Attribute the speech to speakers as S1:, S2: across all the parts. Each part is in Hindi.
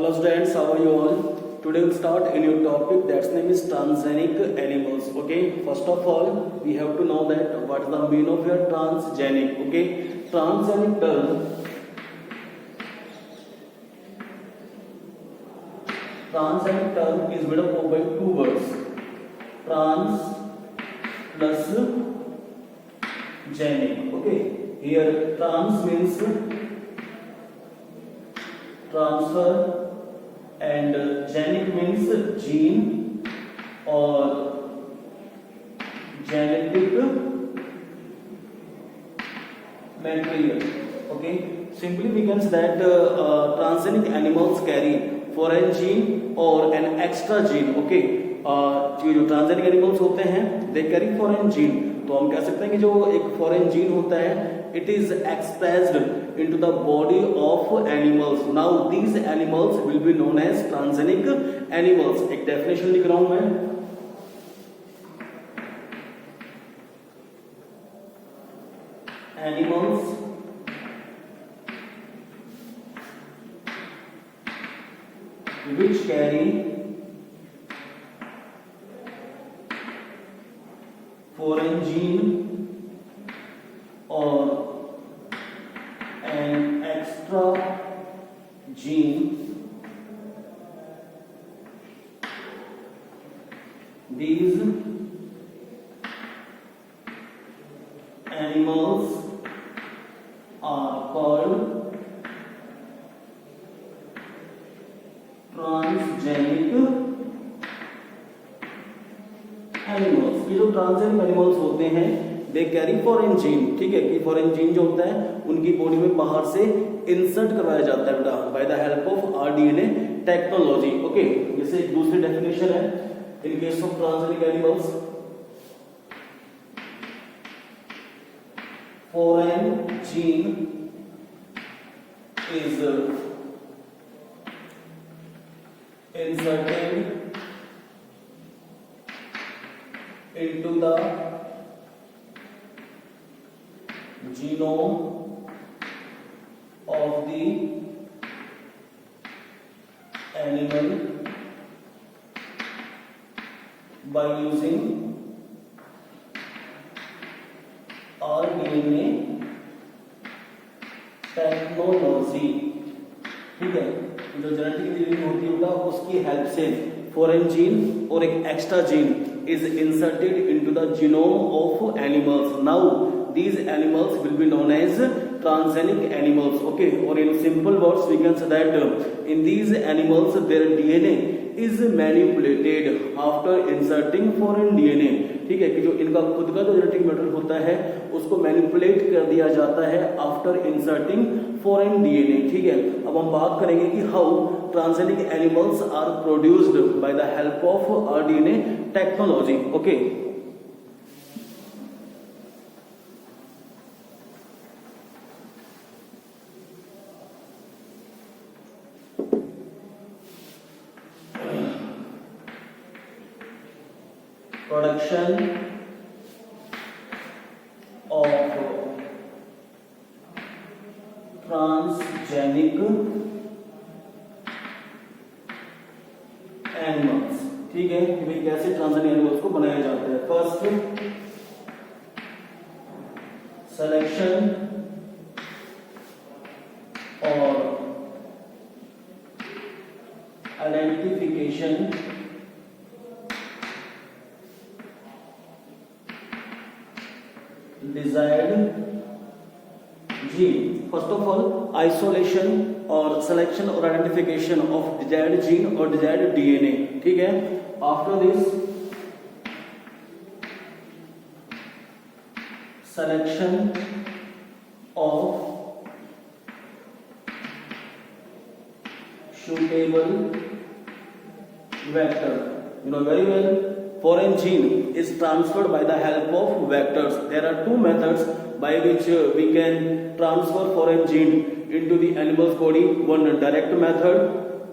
S1: Hello students, how are you all? Today we'll start a new topic that's name is transgenic animals. Okay, first of all we have to know that what is the meaning of your transgenic. Okay, transgenic term is made up by two words, trans plus genic. Okay, here trans means transfer and genic means gene or genetic material. Okay, simply we can say that transgenic animals carry foreign gene or an extra gene. Okay, जो ट्रांसजेनिक एनिमल्स होते हैं दे कैरी फॉरेन जीन, तो हम कह सकते हैं कि जो एक फॉरेन जीन होता है it is expressed into the body of animals. Now these animals will be known as transgenic animals. एक definition लिख रहा हूं मैं, animals which carry foreign gene or an extra gene. These animals are called transgenic animals. ये जो ट्रांसजेनिक एनिमल्स होते हैं दे कैरी फॉरेन जीन. ठीक है, कि फॉरेन जीन जो होता है उनकी बॉडी में बाहर से इंसर्ट करवाया जाता है बेटा bye the help of rDNA technology. Okay, जैसे एक दूसरी डेफिनेशन है इन case of transgenic animals, foreign gene is inserted into the genome of the animal by using RNA technology. ठीक है, जो जेनेटिक इंजीनियरिंग होती है उसकी हेल्प से फॉरेन जीन और एक extra gene is inserted into the genome of animals. Now these animals will be known as transgenic animals. Okay, or in simple words we can say that in these animals their DNA is manipulated after inserting foreign DNA. ठीक है, कि जो इनका खुद का जो जेनेटिक मैटर होता है उसको मैनिपुलेट कर दिया जाता है आफ्टर इंसर्टिंग फॉरेन डीएनए. ठीक है, अब हम बात करेंगे कि how transgenic animals are produced by the help of rDNA technology. Okay, production of transgenic animals. ठीक है, कि भाई कैसे ट्रांसजेनिक एनिमल्स को बनाया जाता है. फर्स्ट, सिलेक्शन और identification desired gene. First of all, isolation or selection or identification of desired gene or desired DNA. ठीक है, after this selection of suitable vector. You know very well, foreign gene is transferred by the help of vectors. There are two methods by which we can transfer foreign gene into the animal's body. One direct method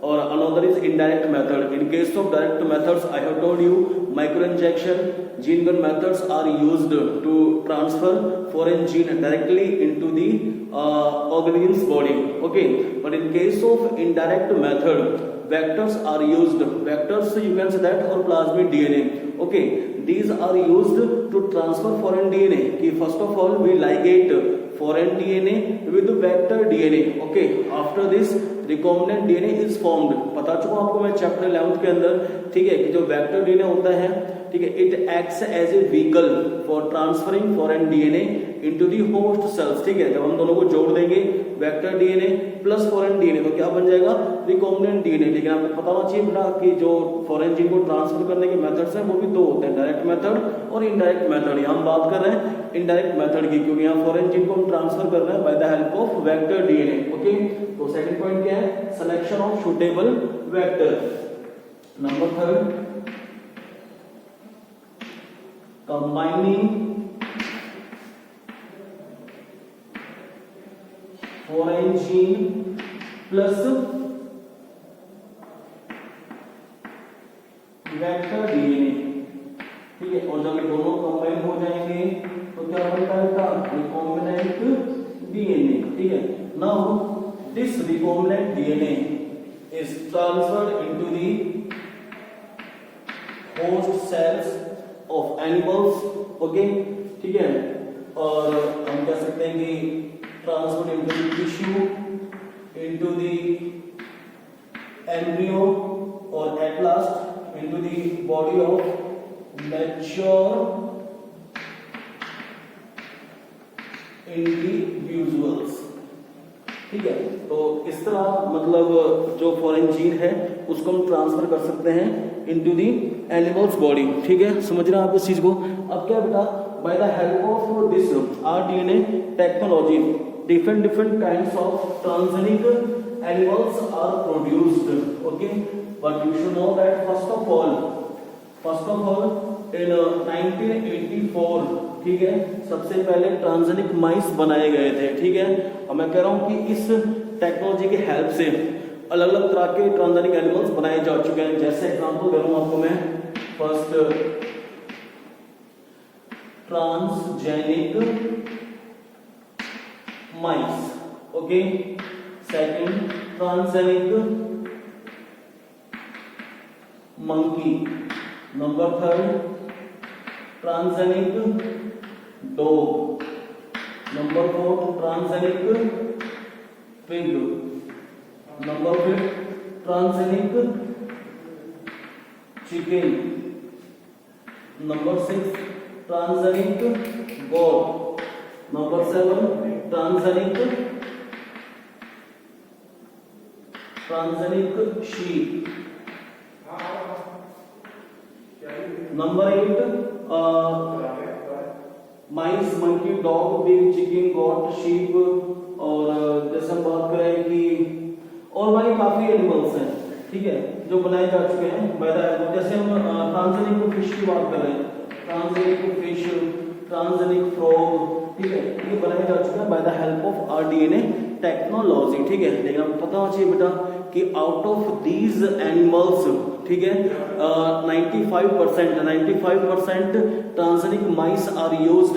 S1: or another is indirect method. In case of direct methods, I have told you microinjection, gene gun methods are used to transfer foreign gene directly into the organism's body. Okay, but in case of indirect method, vectors are used. Vectors you can say that, or plasmid DNA. Okay, these are used to transfer foreign DNA. कि first of all we ligate foreign DNA with vector DNA. Okay, after this recombinant DNA is formed. बता चुका आपको मैं चैप्टर 11th के अंदर, ठीक है, कि जो वेक्टर डीएनए होता है, ठीक है, it acts as a vehicle for transferring foreign DNA into the host cells. ठीक है, जब हम दोनों को जोड़ देंगे vector DNA plus foreign DNA तो क्या बन जाएगा, रिकॉम्बिनेंट डीएनए. लेकिन आपको पता होना चाहिए बेटा कि जो फॉरेन जीन को ट्रांसफर करने के मेथड्स हैं वो भी दो होते हैं, डायरेक्ट मेथड और इनडायरेक्ट मेथड. यहाँ हम बात कर रहे हैं इनडायरेक्ट मेथड की, क्योंकि यहाँ फॉरेन जीन को हम ट्रांसफर कर रहे हैं by the help of vector DNA. Okay, तो सेकंड पॉइंट क्या है, selection of suitable vector. Number third, combining foreign gene plus vector DNA. ठीक है, और जब ये दोनों कंबाइन हो जाएंगे तो क्या बनता है, रिकॉम्बिनेंट डीएनए. ठीक है, now this recombinant DNA is transferred into the host cells of animals. Okay, ठीक है, और हम कह सकते हैं कि transfer into the tissue, into the embryo और at last into the body of mature individuals. ठीक है, तो इस तरह मतलब जो फॉरेन जीन है उसको हम ट्रांसफर कर सकते हैं इनटू दी एनिमल्स बॉडी. ठीक है, समझ रहे हैं आप इस चीज को. अब क्या बेटा, bye the help of this rDNA technology different kinds of transgenic animals are produced. Okay, but you should know that first of all in 1984, ठीक है, सबसे पहले ट्रांसजेनिक माइस बनाए गए थे. ठीक है, और मैं कह रहा हूं कि इस टेक्नोलॉजी की हेल्प से अलग अलग तरह के ट्रांसजेनिक एनिमल्स बनाए जा चुके हैं. जैसे एग्जांपल दे रहा हूं आपको मैं, first transgenic mice. Okay, second transgenic monkey. Number third transgenic dog. Number fourth transgenic pig. Number fifth transgenic chicken. Number six transgenic goat. Number 7 transgenic sheep. Number 8 mice, monkey, dog, pig, chicken, goat, sheep. और जैसे हम बात करें कि और भाई काफी एनिमल्स हैं, ठीक है, जो बनाए जा चुके हैं बाय द, जैसे हम ट्रांसजेनिक फिश की बात कर रहे हैं, ट्रांसजेनिक फिश, ट्रांसजेनिक फ्रॉग. ठीक है, ये बनाए जा चुके हैं by the help of rDNA technology. ठीक है, लेकिन आपको पता होना चाहिए बेटा कि आउट ऑफ दीज एनिमल्स, ठीक है, 95% transgenic mice are used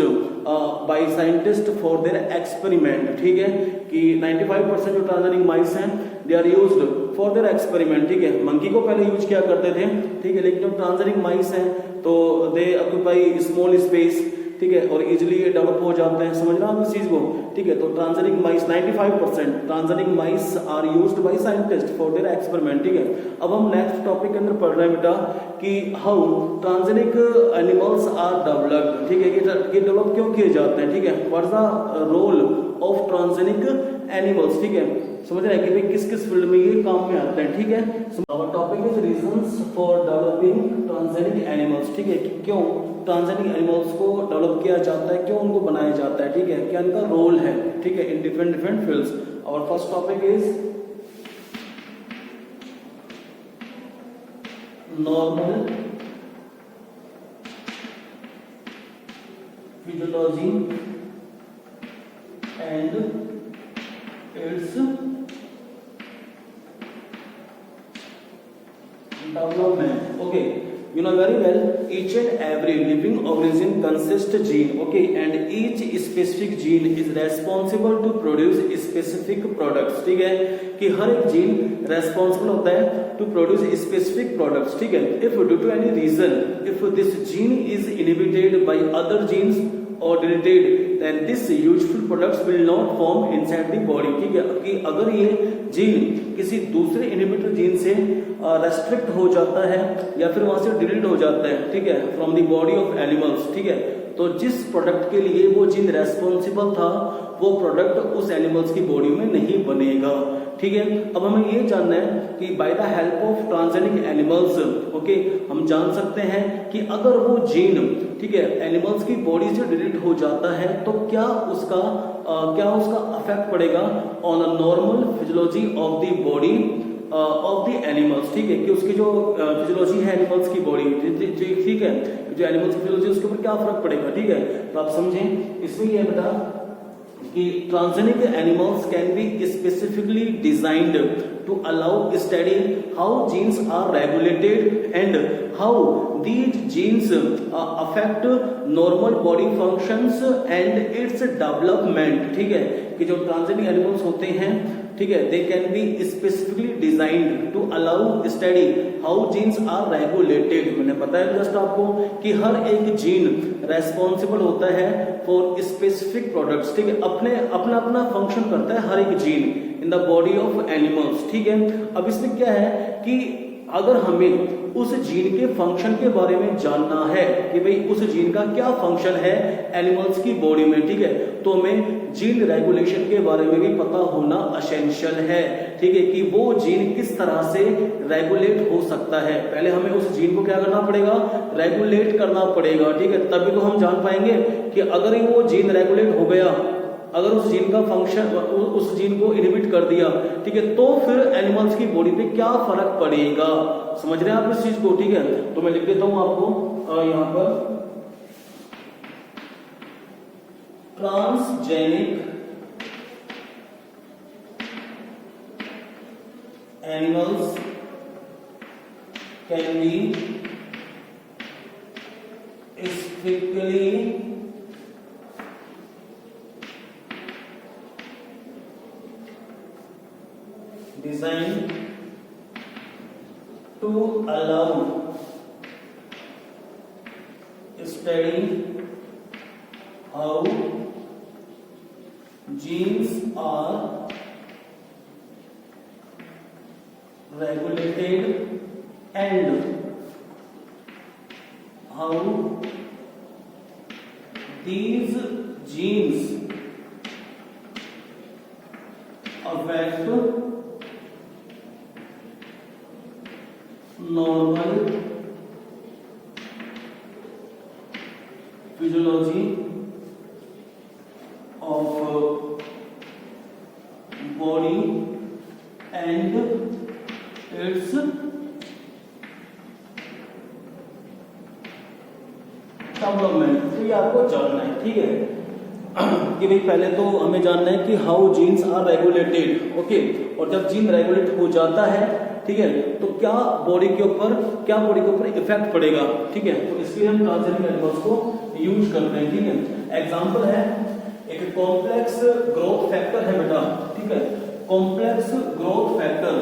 S1: by scientist for their experiment. ठीक है, कि 95% जो ट्रांसजेनिक माइस हैं they are used for their experiment. ठीक है, मंकी को पहले यूज किया करते थे. ठीक है, लेकिन जो ट्रांसजेनिक माइस हैं तो दे ऑक्यूपाई स्मॉल स्पेस. ठीक है, और इजिली ये डेवलप हो जाते हैं. समझ रहे हो आप इस चीज को. ठीक है, तो transgenic mice 95% transgenic mice are used by scientist for their experiment. ठीक है, अब हम नेक्स्ट टॉपिक के अंदर पढ़ रहे हैं बेटा कि how transgenic animals are developed. ठीक है, ये डेवलप क्यों किए जाते हैं. ठीक है, what is the role of transgenic animals. ठीक है, समझ रहे हैं कि भाई किस किस फील्ड में ये काम में आते हैं. ठीक है, our topic is reasons for developing transgenic animals. ठीक है, कि क्यों ट्रांसजेनिक एनिमल्स को डेवलप किया जाता है, क्यों उनको बनाया जाता है. ठीक है, क्या इनका रोल है. ठीक है, in different fields. Our first topic is normal physiology and its development. Okay, you know very well, each and every living organism consists gene. Okay, and each specific gene is responsible to produce specific products. ठीक है, कि हर एक जीन रेस्पॉन्सिबल होता है टू प्रोड्यूस स्पेसिफिक प्रोडक्ट्स. ठीक है, if due to any reason if this gene is inhibited by other genes or deleted, then this useful products will not form inside the body. ठीक है, कि अगर ये जीन किसी दूसरे इनहिबिटर जीन से रेस्ट्रिक्ट हो जाता है या फिर वहां से डिलीट हो जाता है, ठीक है, from the body of animals, ठीक है, तो जिस प्रोडक्ट के लिए वो जीन रेस्पॉन्सिबल था वो प्रोडक्ट उस एनिमल्स की बॉडी में नहीं बनेगा. ठीक है, अब हमें ये जानना है कि bye the help of transgenic animals, okay, हम जान सकते हैं कि अगर वो जीन, ठीक है, एनिमल्स की बॉडी से डिलीट हो जाता है तो क्या उसका अफेक्ट पड़ेगा on a normal physiology of the body of the animals. ठीक है, कि उसकी जो फिजियोलॉजी है एनिमल्स की बॉडी, ठीक है, जो एनिमल्स की फिजियोलॉजी उसके ऊपर क्या फर्क पड़ेगा. ठीक है, तो आप समझें, इसमें यह बता कि transgenic animals can be specifically designed to allow study how genes are regulated and how these genes affect normal body functions and its development. ठीक है, कि जो ट्रांसजेनिक एनिमल्स होते हैं, ठीक है, they can be specifically designed to allow study how genes are regulated. मैंने बताया जस्ट आपको कि हर एक जीन रेस्पॉन्सिबल होता है फॉर स्पेसिफिक प्रोडक्ट्स. ठीक है, अपना अपना फंक्शन करता है हर एक gene in the body of animals. ठीक है, अब इसमें क्या है कि अगर हमें उस जीन के फंक्शन के बारे में जानना है कि भाई उस जीन का क्या फंक्शन है एनिमल्स की बॉडी में, ठीक है, तो हमें जीन रेगुलेशन के बारे में भी पता होना एसेंशियल है. ठीक है, कि वो जीन किस तरह से रेगुलेट हो सकता है. पहले हमें उस जीन को क्या करना पड़ेगा, रेगुलेट करना पड़ेगा. ठीक है, तभी तो हम जान पाएंगे कि अगर वो जीन रेगुलेट हो गया, अगर उस जीन का फंक्शन, उस जीन को इनहिबिट कर दिया, ठीक है, तो फिर एनिमल्स की बॉडी पे क्या फर्क पड़ेगा. समझ रहे हैं आप इस चीज को. ठीक है, तो मैं लिख देता हूं आपको यहां पर transgenic animals can be strictly designed to allow study how genes are regulated and how these genes affect normal physiology of body and its development. तो ये आपको जानना है. ठीक है, कि भाई पहले तो हमें जानना है कि how genes are regulated. Okay, और जब जीन रेगुलेट हो जाता है, ठीक है, तो क्या बॉडी के ऊपर इफेक्ट पड़ेगा. ठीक है, तो इसलिए हम ट्रांसजेनिक एनिमल्स को यूज करते हैं. ठीक है, एग्जांपल है एक कॉम्प्लेक्स ग्रोथ फैक्टर है बेटा. ठीक है, complex growth factor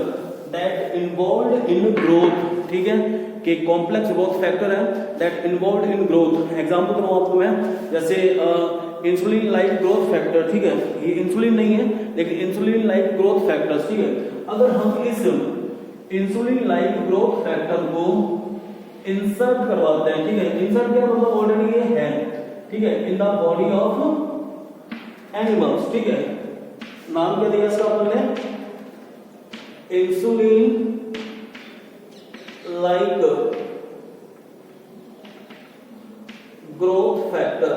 S1: that involved in growth. ठीक है, कि कॉम्प्लेक्स ग्रोथ फैक्टर है that involved in growth. Example दूं आपको मैं, जैसे इंसुलिन लाइक ग्रोथ फैक्टर. ठीक है, ये इंसुलिन नहीं है लेकिन इंसुलिन लाइक ग्रोथ फैक्टर्स. ठीक है, अगर हम इस इंसुलिन लाइक ग्रोथ फैक्टर को इंसर्ट करवाते हैं, ठीक है, इंसर्ट क्या मतलब ऑलरेडी ये है, ठीक है, in the body of animals. ठीक है, नाम क्या दिया इसका अपन ने, इंसुलिन लाइक ग्रोथ फैक्टर.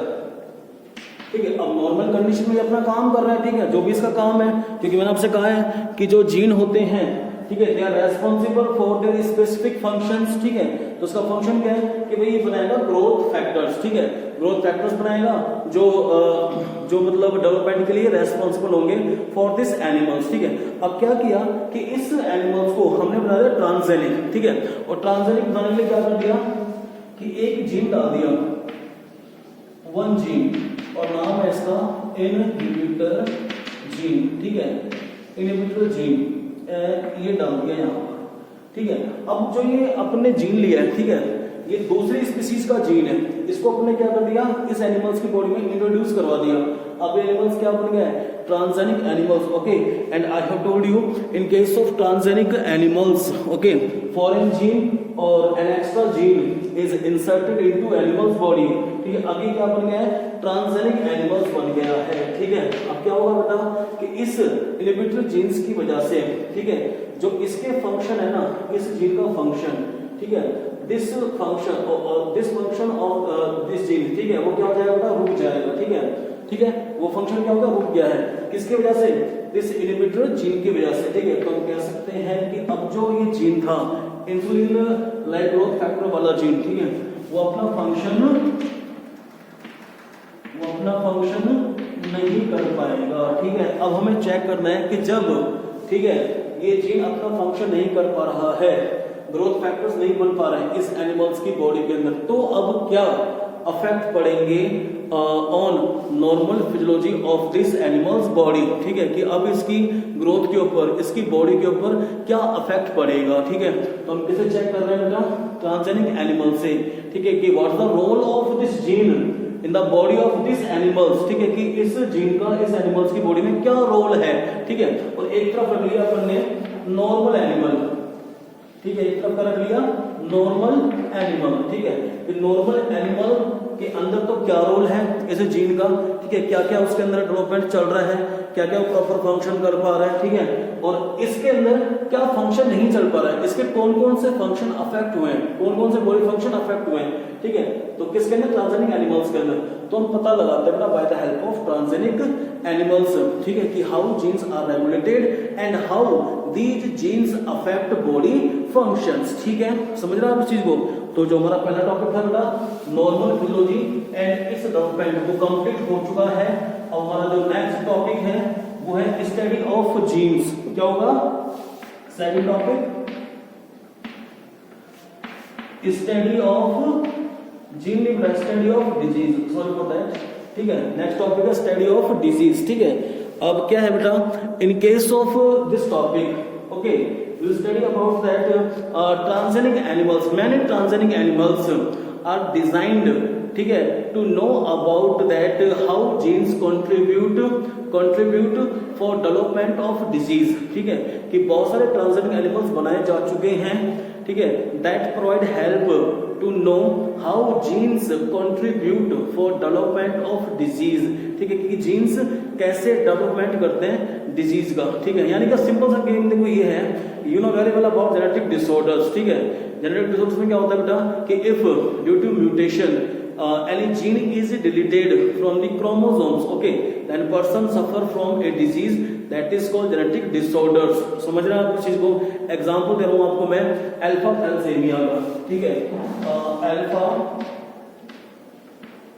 S1: ठीक है, अब नॉर्मल कंडीशन में अपना काम कर रहा है. ठीक है, जो भी इसका काम है, क्योंकि मैंने आपसे कहा है कि जो जीन होते हैं, ठीक है, they are responsible for their specific functions, ठीक है। तो उसका फंक्शन क्या है कि भाई ये बनाएगा ग्रोथ फैक्टर्स, ठीक है, ग्रोथ फैक्टर्स बनाएगा जो मतलब डेवलपमेंट के लिए रेस्पॉन्सिबल होंगे फॉर दिस एनिमल्स, ठीक है। अब क्या किया कि इस एनिमल्स को हमने बना दिया ट्रांसजेनिक, ठीक है, और ट्रांसजेनिक बनाने के लिए क्या कर दिया कि एक जीन डाल दिया, वन जीन, और नाम है इसका इनहिबिटर जीन, ठीक है, इनहिबिटर जीन ये डाल दिया यहाँ पर, ठीक है। अब जो ये अपने जीन लिया है, ठीक है, ये दूसरी स्पीसीज का जीन है, इसको अपने क्या कर दिया इस एनिमल्स की बॉडी में इंट्रोड्यूस करवा दिया। अब एनिमल्स क्या बन गया है transgenic animals, okay. And I have told you in case of transgenic animals, okay, foreign gene और an extra gene is inserted into animals body, ठीक है। अभी क्या बन गया है ट्रांसजेनिक एनिमल्स बन गया है, ठीक है। अब क्या होगा बेटा कि इस इनहिबिटर जीन्स की वजह से, ठीक है, जो इसके फंक्शन है ना, इस जीन का फंक्शन, ठीक है, this function of this gene, ठीक है, वो क्या हो जाएगा बेटा रुक जाएगा, ठीक है, ठीक है। वो फंक्शन क्या होगा रुक गया है, किसकी वजह से दिस इनहिबिटर जीन की वजह से, ठीक है। तो हम कह सकते हैं कि अब जो ये जीन था इंसुलिन लाइक ग्रोथ फैक्टर वाला जीन, ठीक है, वो अपना फंक्शन नहीं कर पाएगा, ठीक है। अब हमें चेक करना है कि जब, ठीक है, ये जीन अपना फंक्शन नहीं कर पा रहा है, ग्रोथ फैक्टर्स नहीं बन पा रहे हैं इस एनिमल्स की बॉडी के अंदर, तो अब क्या अफेक्ट पड़ेंगे on normal physiology of this animals body, ठीक है, कि अब इसकी ग्रोथ के ऊपर, इसकी बॉडी के ऊपर क्या अफेक्ट पड़ेगा, ठीक है। तो हम किसे चेक कर रहे हैं बेटा ट्रांसजेनिक एनिमल से, ठीक है, कि what is the role of this gene in the body of this animals, ठीक है, कि इस जीन का इस एनिमल्स की बॉडी में क्या रोल है, ठीक है। और एक तरफ रख लिया अपन ने नॉर्मल एनिमल, ठीक है, एक तरफ का रख लिया नॉर्मल एनिमल, ठीक है, कि नॉर्मल एनिमल के अंदर तो क्या रोल है इस जीन का, ठीक है, क्या क्या उसके अंदर डेवलपमेंट चल रहा है, क्या क्या प्रॉपर फंक्शन कर पा रहा है, ठीक है, और इसके अंदर क्या फंक्शन नहीं चल पा रहा है, इसके कौन कौन से फंक्शन अफेक्ट हुए हैं, कौन कौन से बॉडी फंक्शन अफेक्ट हुए हैं, ठीक है। तो किसके अंदर ट्रांसजेनिक एनिमल्स के अंदर, तो हम पता लगाते हैं by the help of transgenic animals, ठीक है, कि how genes are regulated and how these genes affect body functions, ठीक है, समझ रहे हैं आप इस चीज को। तो जो हमारा पहला टॉपिक था बेटा normal physiology and its development वो कंप्लीट हो चुका है। और हमारा जो नेक्स्ट टॉपिक है वो है स्टडी ऑफ जीन्स, क्या होगा second topic study of gene study of disease, sorry for that, ठीक है। नेक्स्ट टॉपिक है स्टडी ऑफ डिजीज, ठीक है। अब क्या है बेटा इन case of this topic, okay, we'll study about that transgenic animals, many transgenic animals are designed, ठीक है, to know about that how genes contribute for development of disease, ठीक है, कि बहुत सारे ट्रांसजेनिक एनिमल्स बनाए जा चुके हैं, ठीक है, that provide help to know how genes contribute for development of disease, ठीक है, कि जीन्स कैसे डेवलपमेंट करते हैं डिजीज का, ठीक है। यानी कि सिंपल सा गेम देखो ये है, you know very well about genetic disorders, ठीक है। जेनेटिक डिसऑर्डर्स में क्या होता है बेटा कि if due to mutation any gene is deleted from the chromosomes, okay, then person suffer from a disease that is called genetic disorders। समझ रहे हैं आप इस चीज को। एग्जांपल दे रहा हूं आपको मैं अल्फा थैलेसीमिया का, ठीक है, alpha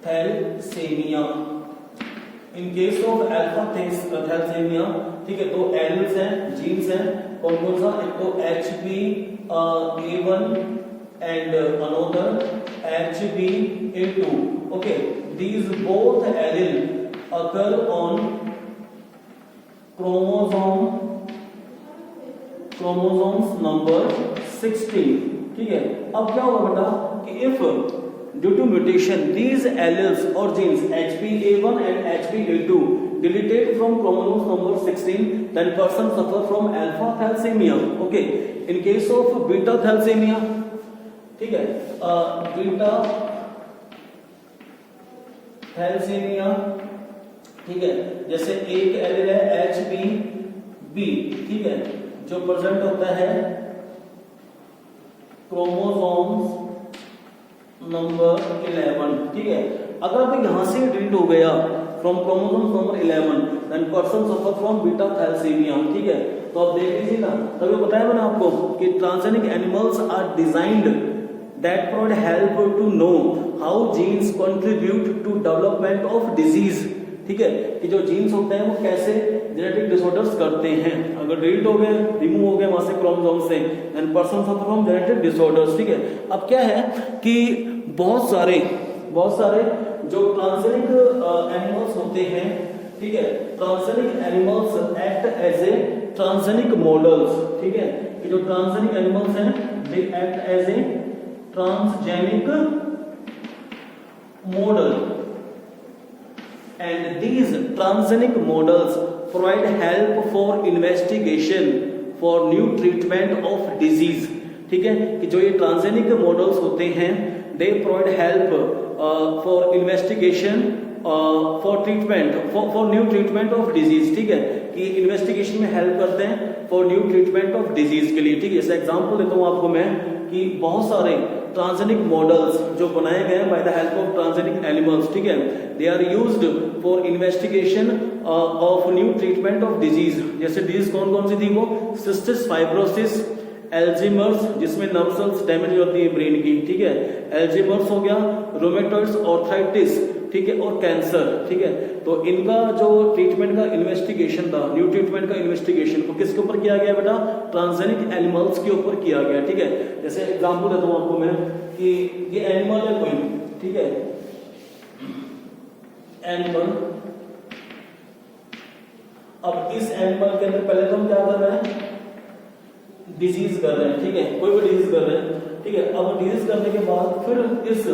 S1: thalassemia. In case of alpha thalassemia, ठीक है, तो एलिल्स हैं, जीन्स हैं, कौन कौन सा, एक तो HbA1 and another HbA2, okay, these both allele occur on chromosomes number 16, ठीक है। अब क्या होगा बेटा कि if due to mutation these alleles or genes HbA1 and HbA2 deleted from chromosome number 16, then person suffer from alpha thalassemia, okay। In case of beta thalassemia, ठीक है, बीटा थैलेसीमिया, ठीक है, जैसे एक एलील है HbB, ठीक है, जो प्रेजेंट होता है क्रोमोसोम्स नंबर 11, ठीक है। अगर अब यहां से डिलीट हो गया from chromosomes number 11, then person suffer from beta thalassemia, ठीक है। तो आप देख लीजिए ना, तभी बताया मैंने आपको कि transgenic animals are designed that provide help to know how genes contribute to development of disease. ठीक है, कि जो जीन्स होते हैं वो कैसे जेनेटिक डिसऑर्डर्स करते हैं। अगर डिलीट हो गए, रिमूव हो गए वहां से क्रोमोसोम से, then person suffer from genetic disorders. ठीक है, अब क्या है कि बहुत सारे जो ट्रांसजेनिक एनिमल्स होते हैं, ठीक है, transgenic animals act as a transgenic models. ठीक है, कि जो ट्रांसजेनिक एनिमल्स हैं they act as a transgenic model and these transgenic models provide help for investigation for new treatment of disease। ठीक है, कि जो ये ट्रांसजेनिक मॉडल्स होते हैं they provide help for investigation for treatment for new treatment of disease। ठीक है, कि इन्वेस्टिगेशन में हेल्प करते हैं for new treatment of disease के लिए। ठीक है, जैसे एग्जांपल देता हूं आपको मैं कि बहुत सारे ट्रांसजेनिक मॉडल्स जो बनाए गए हैं by the help of transgenic animals. ठीक है, they are used for investigation of new treatment of disease. जैसे डिजीज कौन कौन सी थी वो, सिस्टिस फाइब्रोसिस, एल्जीमर्स जिसमें नर्व सेल्स डैमेज होती है ब्रेन की। ठीक है, एल्जीमर्स हो गया, रोमेटॉइड्स आर्थराइटिस, ठीक है, और कैंसर। ठीक है, तो इनका जो ट्रीटमेंट का इन्वेस्टिगेशन था, न्यू ट्रीटमेंट का इन्वेस्टिगेशन को किसके ऊपर किया गया बेटा, ट्रांसजेनिक एनिमल्स के ऊपर किया गया। ठीक है, जैसे एग्जांपल देता हूं आपको मैं कि ये एनिमल है कोई, ठीक है, एनिमल। अब इस एनिमल के अंदर पहले तो हम क्या कर रहे हैं, डिजीज कर रहे हैं। ठीक है, कोई भी डिजीज कर रहे हैं। ठीक है, अब डिजीज करने के बाद फिर इस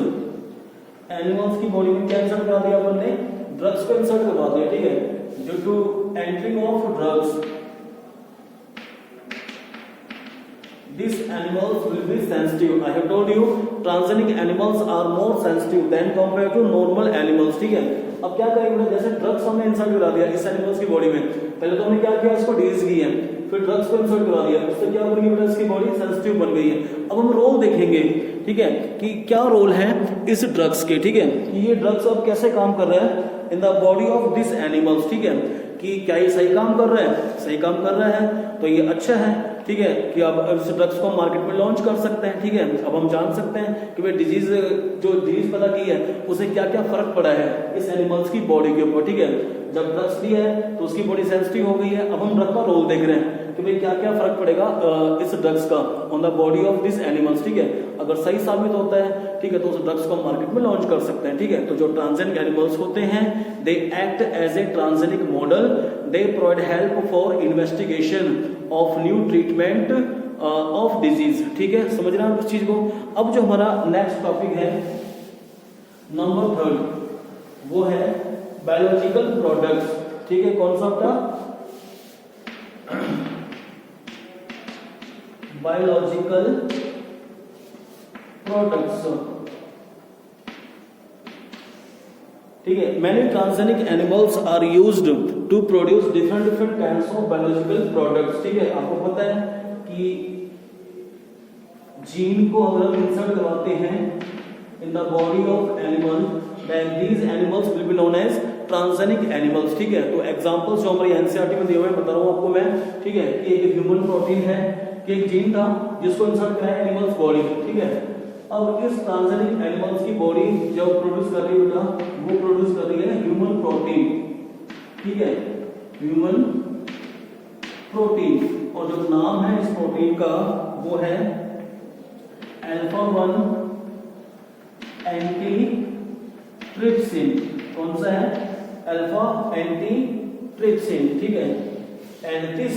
S1: एनिमल्स की बॉडी में क्या इंसर्ट करा दिया अपन ने, ड्रग्स को इंसर्ट करवा दिया। ठीक है, due to entering of drugs these animals will be sensitive। I have told you transgenic animals are more sensitive than compared to normal animals। ठीक है, अब क्या करेंगे, जैसे ड्रग्स हमने इंसर्ट करा दिया इस एनिमल्स की बॉडी में, पहले तो हमने क्या किया, इसको डिजीज की है, फिर ड्रग्स को इंसर्ट करा दिया, उससे क्या बन गई बेटा, इसकी बॉडी सेंसिटिव बन गई है। अब हम रोल देखेंगे, ठीक है, कि क्या रोल है इस ड्रग्स के। ठीक है, कि ये ड्रग्स अब कैसे काम कर रहा है in the body of this animals. ठीक है, कि क्या ये सही काम कर रहा है, सही काम कर रहा है तो ये अच्छा है। ठीक है, कि अब इस ड्रग्स को मार्केट में लॉन्च कर सकते हैं। ठीक है, अब हम जान सकते हैं कि भाई डिजीज जो डिजीज पता की है उसे क्या क्या फर्क पड़ा है इस एनिमल्स की बॉडी के ऊपर। ठीक है, जब ड्रग्स ली है तो उसकी बॉडी सेंसिटिव हो गई है। अब हम ड्रग का रोल देख रहे हैं कि भाई क्या क्या फर्क पड़ेगा इस ड्रग्स का on the body of this animals. ठीक है, अगर सही साबित होता है, ठीक है, तो उस ड्रग्स को मार्केट में लॉन्च कर सकते हैं। ठीक है, तो जो ट्रांसजेनिक एनिमल्स होते हैं they act as a transgenic model, they provide help for investigation of new treatment of disease. ठीक है, समझ रहे हैं उस चीज को। अब जो हमारा नेक्स्ट टॉपिक है नंबर 3, वो है बायोलॉजिकल प्रोडक्ट्स। ठीक है, कौन सा आपका बायोलॉजिकल प्रोडक्ट्स। ठीक है, many transgenic animals are used to produce different kinds of biological products. ठीक है, आपको पता है कि जीन को अगर हम इंसर्ट करवाते हैं in the body of animal, then these animals will be known as transgenic animals. ठीक है, तो एग्जांपल्स जो हमारी एनसीईआरटी में दिए हुए हैं बता रहा हूं आपको मैं। ठीक है, कि एक ह्यूमन प्रोटीन है, कि एक जीन था जिसको इंसर्ट किया है एनिमल्स बॉडी। ठीक है, अब इस ट्रांसजेनिक एनिमल्स की बॉडी जो प्रोड्यूस कर रही है बेटा, वो प्रोड्यूस कर रही है ह्यूमन प्रोटीन। ठीक है, ह्यूमन प्रोटीन, और जो नाम है इस प्रोटीन का वो है अल्फा 1 एंटीट्रिप्सिन। कौन सा है, अल्फा एंटीट्रिप्सिन। ठीक है, and this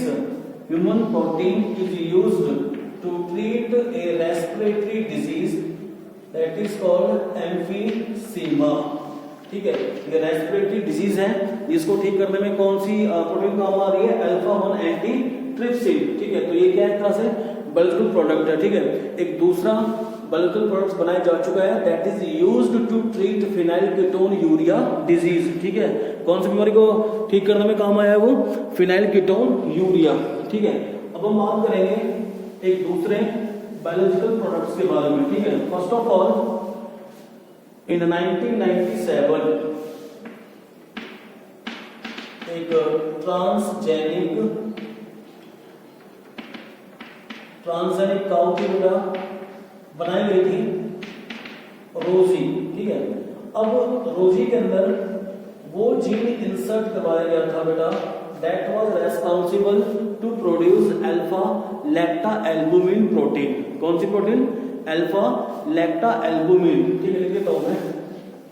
S1: human protein is used to treat a respiratory disease that is called emphysema। ठीक है, ये रेस्पिरेटरी डिजीज है, जिसको ठीक करने में कौन सी प्रोटीन काम आ रही है, अल्फा 1 एंटीट्रिप्सिन। ठीक है, तो ये क्या एक तरह से बायोलॉजिकल प्रोडक्ट है। ठीक है, एक दूसरा बायोलॉजिकल प्रोडक्ट बनाया जा चुका है that is used to treat phenyl urea disease. ठीक है, कौन सी बीमारी को ठीक करने में काम आया है वो, फिनाइल यूरिया। ठीक है, अब हम बात करेंगे एक दूसरे बायोलॉजिकल प्रोडक्ट्स के बारे में। ठीक है, फर्स्ट ऑफ ऑल इन 1997 एक ट्रांसजेनिक ट्रांसजेनिक काउ की बेटा बनाई गई थी रोजी, ठीक है। अब रोजी के अंदर वो जीन इंसर्ट करवाया गया था बेटा that was responsible to produce alpha lactalbumin protein. कौन सी प्रोटीन? अल्फा लैक्टा एल्बुमिन, ठीक है, लिख देता हूं मैं,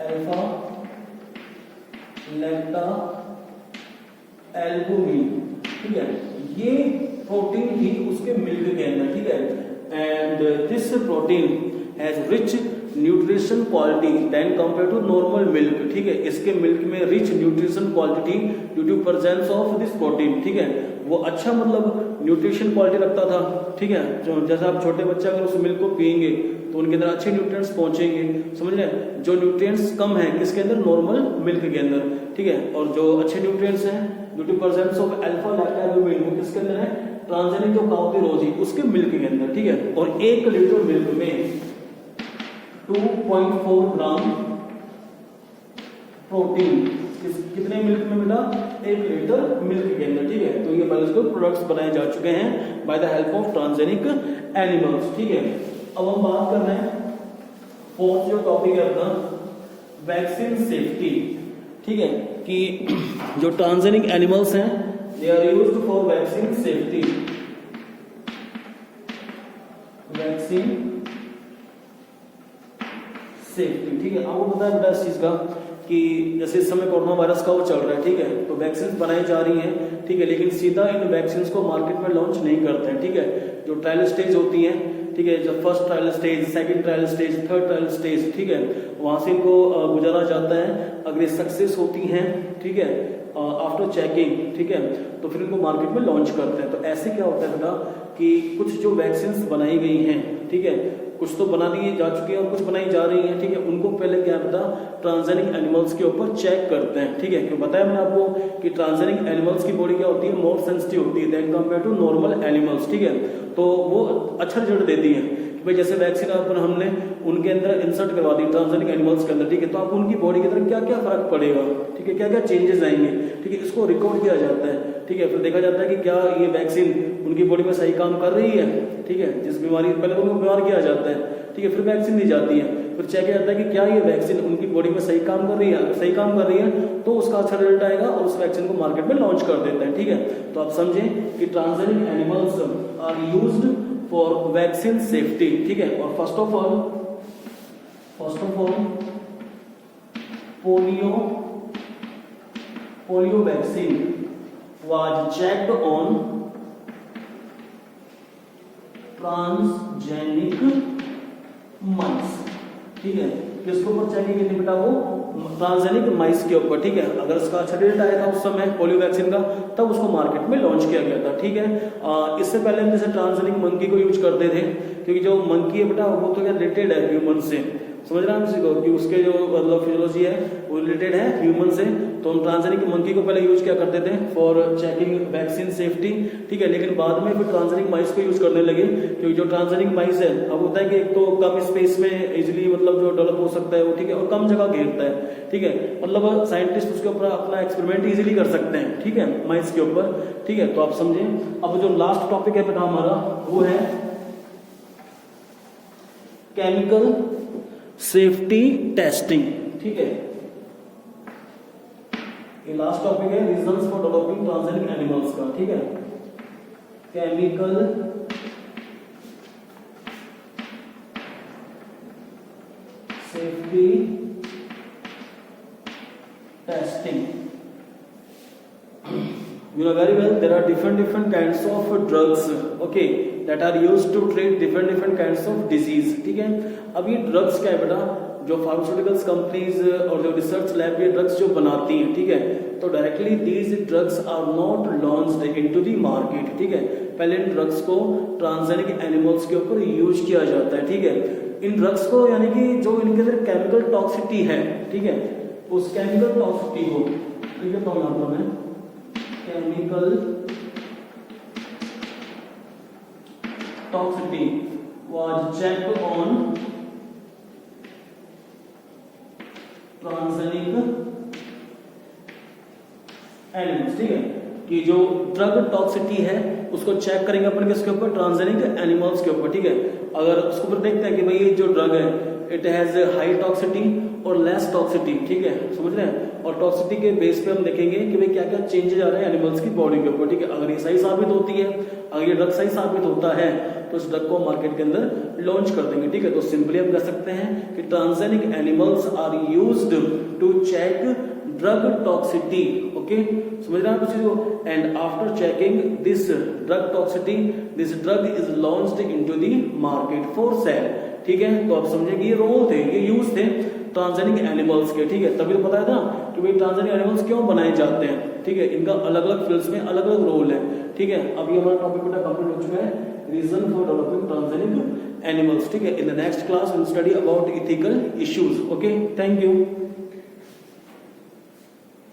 S1: अल्फा लैक्टा एल्बुमिन, ठीक है। ये प्रोटीन थी उसके मिल्क के अंदर, ठीक है। And this protein has rich nutrition quality then compare to normal milk, ठीक है। इसके मिल्क में rich nutrition quality due to presence of this protein, ठीक है। वो अच्छा मतलब न्यूट्रिशन क्वालिटी रखता था, ठीक है। जो जैसा आप छोटे बच्चे अगर उस मिल्क को पियेंगे तो उनके अंदर अच्छे न्यूट्रिएंट्स पहुंचेंगे, समझ रहे हैं। जो न्यूट्रिएंट्स कम है किसके अंदर? नॉर्मल मिल्क के अंदर, ठीक है। और जो अच्छे न्यूट्रिएंट्स हैं due to presence of alpha lactalbumin वो किसके अंदर है? ट्रांसजेनिक जो काउ थी रोजी उसके मिल्क के अंदर, ठीक है। और 1 लीटर मिल्क में 2.4 ग्राम प्रोटीन, कितने मिल्क में बेटा? 1 लीटर मिल्क के अंदर, ठीक है। तो ये बायोलॉजिकल प्रोडक्ट्स बनाए जा चुके हैं by the help of transgenic animals, ठीक है। अब हम बात कर रहे हैं फोर्थ जो टॉपिक है अपना वैक्सीन सेफ्टी, ठीक है, कि जो ट्रांसजेनिक एनिमल्स हैं they are used for vaccine safety, vaccine safety, ठीक है। आपको पता है बेटा इस चीज का कि जैसे इस समय कोरोना वायरस का वो चल रहा है, ठीक है, तो वैक्सीन बनाई जा रही हैं, ठीक है, लेकिन सीधा इन वैक्सीन को मार्केट में लॉन्च नहीं करते हैं, ठीक है। जो ट्रायल स्टेज होती है, ठीक है, जब first trial stage, second trial stage, third trial stage, ठीक है, वहां से इनको गुजारा जाता है। अगर ये सक्सेस होती हैं, ठीक है, आफ्टर चेकिंग, ठीक है, तो फिर इनको मार्केट में लॉन्च करते हैं। तो ऐसे क्या होता है बेटा कि कुछ जो वैक्सीन बनाई गई हैं, ठीक है, कुछ तो बना दी जा चुकी है और कुछ बनाई जा रही है, ठीक है, उनको पहले क्या पता ट्रांसजेनिक एनिमल्स के ऊपर चेक करते हैं, ठीक है। क्यों बताया मैंने आपको कि ट्रांसजेनिक एनिमल्स की बॉडी क्या होती है? मोर सेंसिटिव होती है then compare to normal animals, ठीक है। तो वो अच्छा रिजल्ट देती है कि भाई जैसे वैक्सीन अपन हमने उनके अंदर इंसर्ट करवा दी ट्रांसजेनिक एनिमल्स के अंदर, ठीक है, तो आप उनकी बॉडी के अंदर क्या क्या फर्क पड़ेगा, ठीक है, क्या क्या चेंजेस आएंगे, ठीक है, इसको रिकॉर्ड किया जाता है, ठीक है। फिर देखा जाता है कि क्या ये वैक्सीन उनकी बॉडी में सही काम कर रही है, ठीक है। जिस बीमारी पहले तो उनको बीमार किया जाता है, ठीक है, फिर वैक्सीन दी जाती है, फिर चेक किया जाता है कि क्या ये वैक्सीन उनकी बॉडी में सही काम कर रही है। अगर सही काम कर रही है तो उसका अच्छा रिजल्ट आएगा और उस वैक्सीन को मार्केट में लॉन्च कर देते हैं, ठीक है। तो आप समझें कि transgenic animals are used for vaccine safety, ठीक है। और first of all polio vaccine was checked on transgenic mice, ठीक है। किसके ऊपर चेकिंग की थी बेटा? वो ट्रांसजेनिक माइस के ऊपर, ठीक है। अगर उसका अच्छा रिजल्ट आया था उस समय पोलियो वैक्सीन का, तब उसको मार्केट में लॉन्च किया गया था, ठीक है। इससे पहले हम जैसे ट्रांसजेनिक मंकी को यूज करते थे, क्योंकि जो मंकी है बेटा वो तो क्या रिलेटेड है ह्यूमन से, समझ रहे हैं किसी को कि उसके जो मतलब फिजियोलॉजी है वो रिलेटेड है ह्यूमन से। तो हम ट्रांसजेनिक मंकी को पहले यूज क्या करते थे? फॉर चेकिंग वैक्सीन सेफ्टी, ठीक है। लेकिन बाद में फिर ट्रांसजेनिक माइस को यूज करने लगे, क्योंकि जो ट्रांसजेनिक माइस है अब होता है कि एक तो कम स्पेस में इजिली मतलब जो डेवलप हो सकता है वो, ठीक है, और कम जगह घेरता है, ठीक है। मतलब साइंटिस्ट उसके ऊपर अपना एक्सपेरिमेंट इजिली कर सकते हैं, ठीक है, माइस के ऊपर, ठीक है। तो आप समझें। अब जो लास्ट टॉपिक है बेटा हमारा वो है केमिकल सेफ्टी टेस्टिंग, ठीक है। ये लास्ट टॉपिक है reasons for developing transgenic animals का, ठीक है। Chemical safety testing. You know very well there are different kinds of drugs, okay, that are used to treat different kinds of disease, ठीक है। अब ये ड्रग्स क्या है बेटा? जो फार्मास्यूटिकल्स कंपनीज और जो रिसर्च लैब ये ड्रग्स जो बनाती हैं, ठीक है, तो directly these drugs are not launched into the market, ठीक है। पहले इन ड्रग्स को ट्रांसजेनिक एनिमल्स के ऊपर यूज किया जाता है, ठीक है। इन ड्रग्स को यानी कि जो इनके अंदर केमिकल टॉक्सिटी है, ठीक है, उस केमिकल टॉक्सिटी को लिख देता हूं यहां पर मैं, chemical toxicity was checked on transgenic animals, ठीक है, कि जो ड्रग टॉक्सिटी है उसको चेक करेंगे अपन किसके ऊपर, ट्रांसजेनिक एनिमल्स के ऊपर, ठीक है। अगर उसके ऊपर देखते हैं कि भाई ये जो ड्रग है इट हैज हाई टॉक्सिटी और लेस टॉक्सिटी, ठीक है, समझ रहे हैं। और टॉक्सिटी के बेस पे हम देखेंगे कि भाई क्या क्या चेंजेस आ रहे हैं एनिमल्स की बॉडी के ऊपर, ठीक है। अगर ये सही साबित होती है, अगर ये ड्रग सही साबित होता है तो इस ड्रग को मार्केट के अंदर लॉन्च कर देंगे, ठीक है। तो सिंपली हम कह सकते हैं कि transgenic animals are used to check drug toxicity, okay, समझ रहे हैं आप इस चीज को। And after checking this drug toxicity this drug is launched into the market for sale, ठीक है। तो आप समझे कि ये रोल थे, ये यूज थे ट्रांसजेनिक एनिमल्स के, ठीक है। तभी तो बताया था कि भाई ट्रांसजेनिक एनिमल्स क्यों बनाए जाते हैं, ठीक है। इनका अलग अलग फील्ड्स में अलग अलग रोल है, ठीक है। अब ये हमारा टॉपिक बेटा कंप्लीट हो चुका है, reason for developing transgenic animals, ठीक है। In the next class will study about ethical issues, okay, thank you.